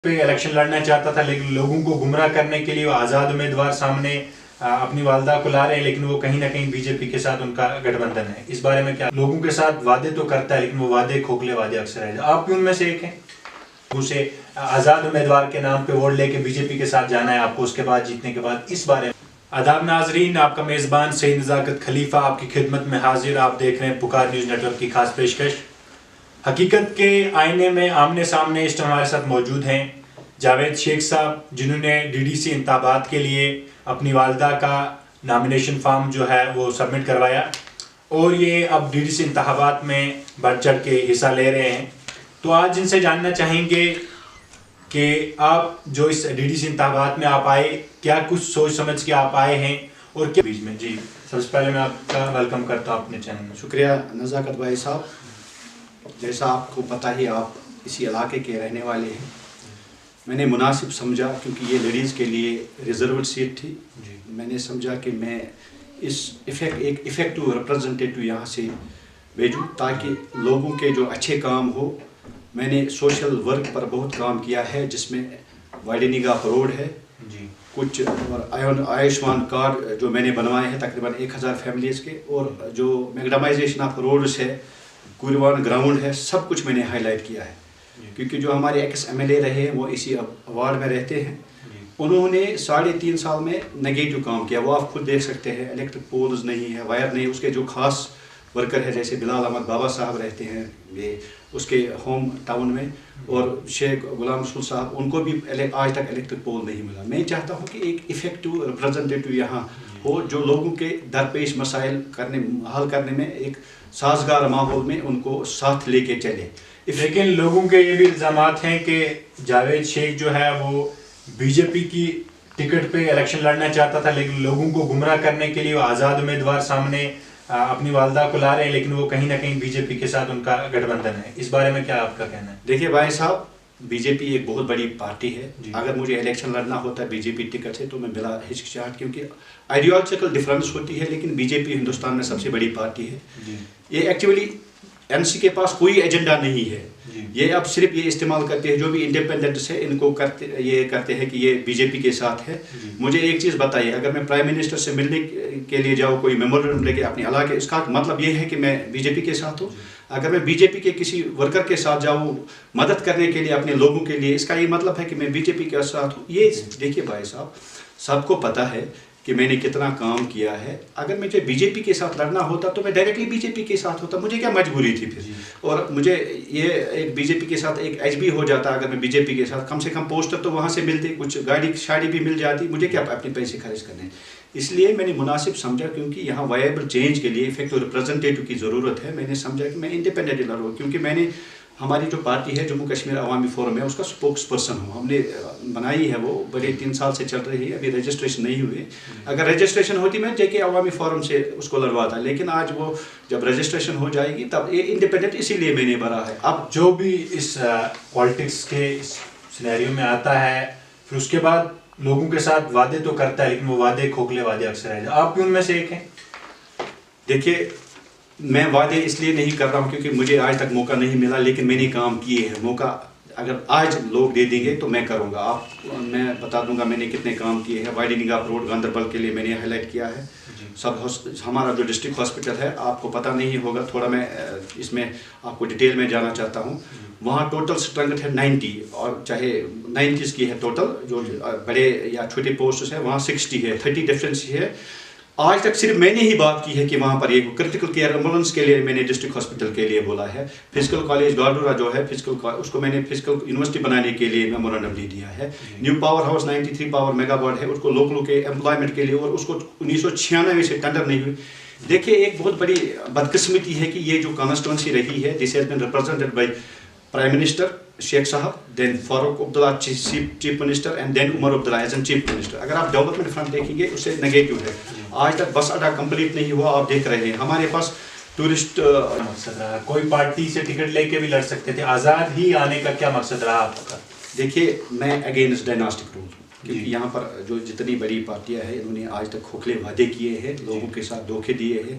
پہ الیکشن لڑنا چاہتا تھا، لیکن لوگوں کو گمراہ کرنے کے لیے وہ آزاد امیدوار سامنے اپنی والدہ کو لا رہے ہیں، لیکن وہ کہیں نہ کہیں بی جے پی کے ساتھ ان کا گٹھ بندھن ہے۔ اس بارے میں کیا؟ لوگوں کے ساتھ وعدے تو کرتا ہے، لیکن وہ وعدے کھوکھلے وعدے اکثر ہے۔ آپ بھی ان میں سے ایک ہیں؟ اسے آزاد امیدوار کے نام پہ ووٹ لے کے بی جے پی کے ساتھ جانا ہے آپ کو، اس کے بعد جیتنے کے بعد۔ اس بارے میں آداب ناظرین، آپ کا میزبان سعید نزاکت خلیفہ آپ کی خدمت میں حاضر۔ آپ دیکھ رہے ہیں پکار نیوز نیٹ ورک کی خاص پیشکش۔ حقیقت کے آئینے میں آمنے سامنے اس ٹائم ہمارے ساتھ موجود ہیں جاوید شیخ صاحب، جنہوں نے ڈی ڈی سی انتخابات کے لیے اپنی والدہ کا نامینیشن فارم جو ہے وہ سبمٹ کروایا، اور یہ اب ڈی ڈی سی انتخابات میں بڑھ چڑھ کے حصہ لے رہے ہیں۔ تو آج ان سے جاننا چاہیں گے کہ آپ جو اس ڈی ڈی سی انتخابات میں آپ آئے، کیا کچھ سوچ سمجھ کے آپ آئے ہیں اور کیا بیچ میں؟ جی سب سے پہلے میں آپ کا ویلکم کرتا ہوں اپنے چینل میں۔ شکریہ نزاکت بھائی صاحب، جیسا آپ کو پتہ ہی آپ اسی علاقے کے رہنے والے ہیں، میں نے مناسب سمجھا کیونکہ یہ لیڈیز کے لیے ریزروڈ سیٹ تھی، میں نے سمجھا کہ میں اس ایک افیکٹو ریپرزنٹیٹو یہاں سے بھیجوں تاکہ لوگوں کے جو اچھے کام ہو۔ میں نے سوشل ورک پر بہت کام کیا ہے، جس میں وائڈننگ آف روڈ ہے، کچھ آیوشمان کارڈ جو میں نے بنوائے ہیں تقریباً 1000 فیملیز کے، اور جو میگڈمائزیشن آف روڈز ہے، کوروان گراؤنڈ ہے، سب کچھ میں نے ہائی لائٹ کیا ہے۔ کیونکہ جو ہمارے ایکس ایم ایل اے رہے ہیں وہ اسی وارڈ میں رہتے ہیں، انہوں نے 3.5 سال میں نگیٹو کام کیا، وہ آپ خود دیکھ سکتے ہیں، الیکٹرک پولز نہیں ہے، وائر نہیں۔ اس کے جو خاص ورکر ہے جیسے بلال احمد بابا صاحب رہتے ہیں یہ اس کے ہوم ٹاؤن میں، اور شیخ غلام رسول صاحب، ان کو بھی آج تک الیکٹرک پول نہیں ملا۔ میں چاہتا ہوں کہ ایک افیکٹو ریپرزنٹیٹو یہاں ہو جو لوگوں کے درپیش مسائل حل کرنے میں ایک سازگار ماحول میں ان کو ساتھ لے کے چلے۔ لیکن لوگوں کے یہ بھی الزامات ہیں کہ جاوید شیخ جو ہے وہ بی جے پی کی ٹکٹ پہ الیکشن لڑنا چاہتا تھا، لیکن لوگوں کو گمراہ کرنے کے لیے وہ آزاد امیدوار سامنے اپنی والدہ کو لا رہے ہیں، لیکن وہ کہیں نہ کہیں بی جے پی کے ساتھ ان کا گٹھ بندھن ہے۔ اس بارے میں کیا آپ کا کہنا ہے؟ دیکھیے بھائی صاحب، بی جے پی ایک بہت بڑی پارٹی ہے۔ اگر مجھے الیکشن لڑنا ہوتا ہے بی جے پی ٹکٹ سے تو میں بلا ہچکچاہٹ، کیونکہ آئیڈیالوجیکل ڈفرینس ہوتی ہے، لیکن بی جے پی ہندوستان میں سب سے بڑی پارٹی ہے۔ یہ ایکچولی این سی کے پاس کوئی ایجنڈا نہیں ہے، یہ اب صرف یہ استعمال کرتے ہیں، جو بھی انڈیپینڈنٹس ہے ان کو کرتے ہیں کہ یہ بی جے پی کے ساتھ ہے۔ مجھے ایک چیز بتائیے، اگر میں پرائم منسٹر سے ملنے کے لیے جاؤں، کوئی میمورنڈم لے کے اپنے علاقے، اس کا مطلب یہ ہے کہ میں بی جے پی کے ساتھ ہوں؟ اگر میں بی جے پی کے کسی ورکر کے ساتھ جاؤں مدد کرنے کے لیے اپنے لوگوں کے لیے، اس کا یہ مطلب ہے کہ میں بی جے پی کے ساتھ ہوں؟ یہ دیکھیے بھائی صاحب، سب کو پتہ ہے کہ میں نے کتنا کام کیا ہے۔ اگر مجھے بی جے پی کے ساتھ لڑنا ہوتا تو میں ڈائریکٹلی بی جے پی کے ساتھ ہوتا، مجھے کیا مجبوری تھی پھر؟ اور مجھے یہ ایک بی جے پی کے ساتھ ایک ایچ بی ہو جاتا اگر میں بی جے پی کے ساتھ، کم سے کم پوسٹر تو وہاں سے ملتے، کچھ گاڑی شاڑی بھی مل جاتی، مجھے کیا اپنے پیسے خرچ کرنے۔ اس لیے میں نے مناسب سمجھا، کیونکہ یہاں وائبل چینج کے لیے افیکٹو ریپرزنٹیٹو کی ضرورت ہے، میں نے سمجھا کہ میں انڈیپینڈنٹلی لڑوں، کیونکہ میں نے ہماری جو پارٹی ہے جموں کشمیر عوامی فورم ہے، اس کا اسپوکس پرسن ہوں، ہم نے بنائی ہے، وہ بڑے 3 سال سے چل رہی ہے، ابھی رجسٹریشن نہیں ہوئے۔ اگر رجسٹریشن ہوتی میں جے کے عوامی فورم سے اس کو لڑواتا، لیکن آج وہ جب رجسٹریشن ہو جائے گی تب یہ انڈیپینڈنٹ اسی لیے میں نے بھرا ہے۔ اب جو بھی اس پالیٹکس کے اس سینیریو میں آتا ہے، پھر اس کے بعد لوگوں کے ساتھ وعدے تو کرتا ہے، لیکن وہ وعدے کھوکھلے وعدے اکثر ہے۔ آپ بھی ان میں سے ایک ہیں؟ دیکھیے، میں وعدے اس لیے نہیں کر رہا ہوں کیونکہ مجھے آج تک موقع نہیں ملا، لیکن میں نے کام کیے ہیں۔ موقع اگر آج لوگ دے دیں گے تو میں کروں گا، میں بتا دوں گا میں نے کتنے کام کیے ہیں۔ وائڈننگ آف روڈ گاندربل کے لیے میں نے ہائی لائٹ کیا ہے۔ ہمارا جو ڈسٹرکٹ ہاسپٹل ہے، آپ کو پتہ نہیں ہوگا، تھوڑا میں اس میں آپ کو ڈیٹیل میں جانا چاہتا ہوں۔ وہاں ٹوٹل اسٹرینتھ ہے 90، اور چاہے 90 کی ہے ٹوٹل، جو بڑے یا چھوٹے پوسٹس ہیں، وہاں 60 ہے، 30 ڈیفرنسی ہے۔ آج تک صرف میں نے ہی بات کی ہے کہ وہاں پر یہ کرٹیکل کیئر ایمبولینس کے لیے میں نے ڈسٹرکٹ ہاسپٹل کے لیے بولا ہے۔ فزیکل کالج گارڈورا جو ہے اس کو میں نے فزیکل یونیورسٹی بنانے کے لیے میمورنڈم لے دیا ہے۔ New power house 93 power mega what ہے، اس کو لوکلوں کے امپلائمنٹ کے لیے، اور اس کو 1996 سے ٹینڈر نہیں ہوئی۔ دیکھیے، ایک بہت بڑی بدقسمتی ہے کہ یہ جو کانسٹیٹوئنسی رہی ہے، this has been represented by prime minister Sheikh صاحب، then Farooq Abdullah chief minister, and then Omar Abdullah as an chief minister. اگر آپ ڈیولپمنٹ فرنٹ دیکھیں گے اس سے نگیٹو ہے، آج تک بس اڈا کمپلیٹ نہیں ہوا، آپ دیکھ رہے ہیں۔ ہمارے پاس ٹورسٹ مقصد رہا، کوئی پارٹی سے ٹکٹ لے کے بھی لڑ سکتے تھے، آزاد ہی آنے کا کیا مقصد رہا آپ کا؟ دیکھیے، میں اگینسٹ ڈائناسٹک رول ہوں، کیونکہ یہاں پر جو جتنی بڑی پارٹیاں ہیں، انہوں نے آج تک کھوکھلے وعدے کیے ہیں، لوگوں کے ساتھ دھوکے دیے ہیں۔